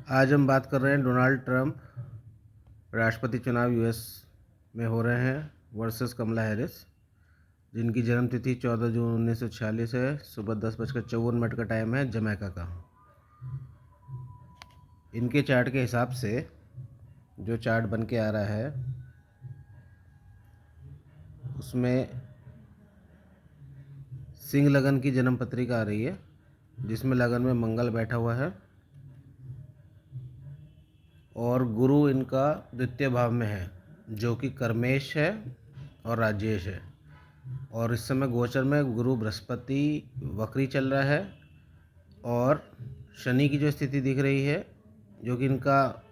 आज हम बात कर रहे हैं डोनाल्ड ट्रंप राष्ट्रपति चुनाव यूएस में हो रहे हैं वर्सेस कमला हैरिस, जिनकी जन्मतिथि 14 जून 1946 है। सुबह 10:54 का टाइम है जमैका का। इनके चार्ट के हिसाब से जो चार्ट बन के आ रहा है उसमें सिंह लगन की जन्म पत्रिका आ रही है, जिसमें लगन में मंगल बैठा हुआ है और गुरु इनका द्वितीय भाव में है, जो कि कर्मेश है और राजेश है। और इस समय गोचर में गुरु बृहस्पति वक्री चल रहा है और शनि की जो स्थिति दिख रही है, जो कि इनका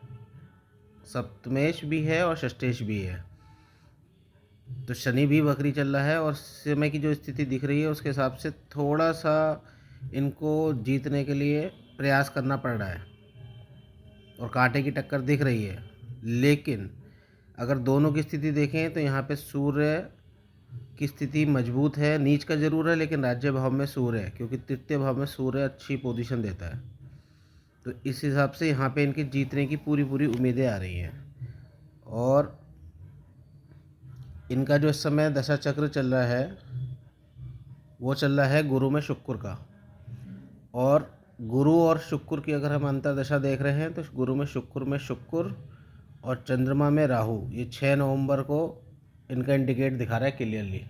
सप्तमेश भी है और षष्ठेश भी है। तो शनि भी वक्री चल रहा है और समय की जो स्थिति दिख रही है उसके हिसाब से थोड़ा सा इनको जीतने के लिए प्रयास करना पड़ रहा है और कांटे की टक्कर दिख रही है। लेकिन अगर दोनों की स्थिति देखें तो यहाँ पे सूर्य की स्थिति मजबूत है, नीच का जरूर है लेकिन राज्य भाव में सूर्य है, क्योंकि तृतीय भाव में सूर्य अच्छी पोजीशन देता है। तो इस हिसाब से यहाँ पे इनके जीतने की पूरी उम्मीदें आ रही हैं। और इनका जो इस समय दशा चक्र चल रहा है वो चल रहा है गुरु में शुक्र का। और गुरु और शुक्र की अगर हम अंतर्दशा देख रहे हैं तो गुरु में शुक्र और चंद्रमा में राहु, ये 6 नवंबर को इनका इंडिकेट दिखा रहा है क्लियरली,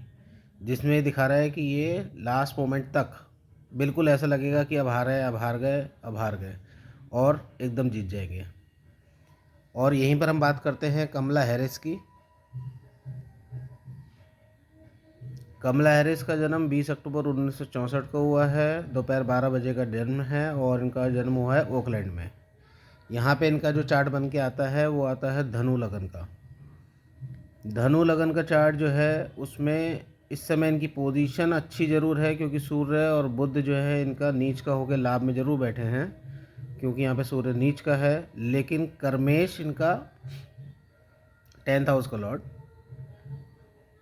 जिसमें ये दिखा रहा है कि ये लास्ट मोमेंट तक बिल्कुल ऐसा लगेगा कि अब हार है, अब हार गए, अब हार गए और एकदम जीत जाएंगे। और यहीं पर हम बात करते हैं कमला हैरिस की। कमला हैरिस का जन्म 20 अक्टूबर 1964 को हुआ है। दोपहर 12 बजे का जन्म है और इनका जन्म हुआ है ओकलैंड में। यहाँ पे इनका जो चार्ट बन के आता है वो आता है धनु लगन का। धनु लगन का चार्ट जो है उसमें इस समय इनकी पोजीशन अच्छी ज़रूर है, क्योंकि सूर्य और बुध जो है इनका नीच का होकर लाभ में ज़रूर बैठे हैं, क्योंकि यहाँ पे सूर्य नीच का है। लेकिन कर्मेश इनका 10th हाउस का लॉर्ड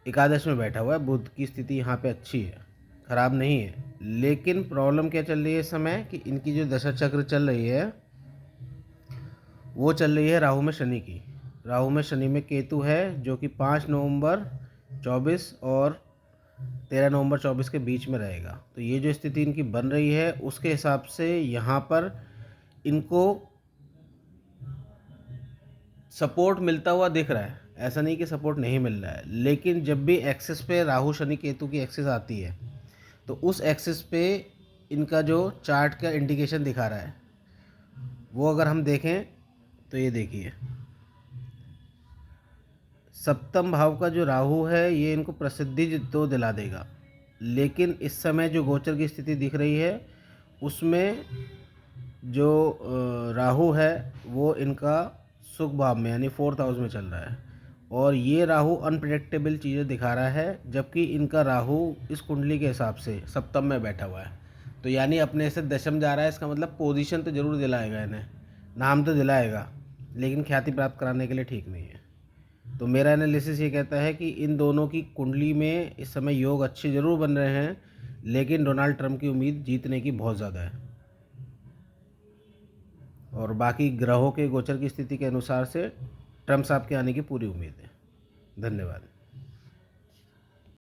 एकादश में बैठा हुआ है। बुध की स्थिति यहाँ पे अच्छी है, ख़राब नहीं है। लेकिन प्रॉब्लम क्या चल रही है इस समय कि इनकी जो दशा चक्र चल रही है वो चल रही है राहु में शनि की। राहु में शनि में केतु है, जो कि 5 नवंबर 24 और 13 नवंबर 24 के बीच में रहेगा। तो ये जो स्थिति इनकी बन रही है उसके हिसाब से यहाँ पर इनको सपोर्ट मिलता हुआ दिख रहा है। ऐसा नहीं कि सपोर्ट नहीं मिल रहा है, लेकिन जब भी एक्सिस पे राहु शनि केतु की एक्सिस आती है तो उस एक्सिस पे इनका जो चार्ट का इंडिकेशन दिखा रहा है वो अगर हम देखें तो ये देखिए, सप्तम भाव का जो राहु है ये इनको प्रसिद्धि तो दिला देगा। लेकिन इस समय जो गोचर की स्थिति दिख रही है उसमें जो राहु है वो इनका सुख भाव में यानी 4th हाउस में चल रहा है और ये राहु अनप्रेडिक्टेबल चीज़ें दिखा रहा है, जबकि इनका राहु इस कुंडली के हिसाब से सप्तम में बैठा हुआ है। तो यानी अपने से दशम जा रहा है, इसका मतलब पोजीशन तो ज़रूर दिलाएगा, इन्हें नाम तो दिलाएगा, लेकिन ख्याति प्राप्त कराने के लिए ठीक नहीं है। तो मेरा एनालिसिस ये कहता है कि इन दोनों की कुंडली में इस समय योग अच्छे ज़रूर बन रहे हैं, लेकिन डोनाल्ड ट्रंप की उम्मीद जीतने की बहुत ज़्यादा है। और बाकी ग्रहों के गोचर की स्थिति के अनुसार से ट्रंप साहब के आने की पूरी उम्मीद है। धन्यवाद।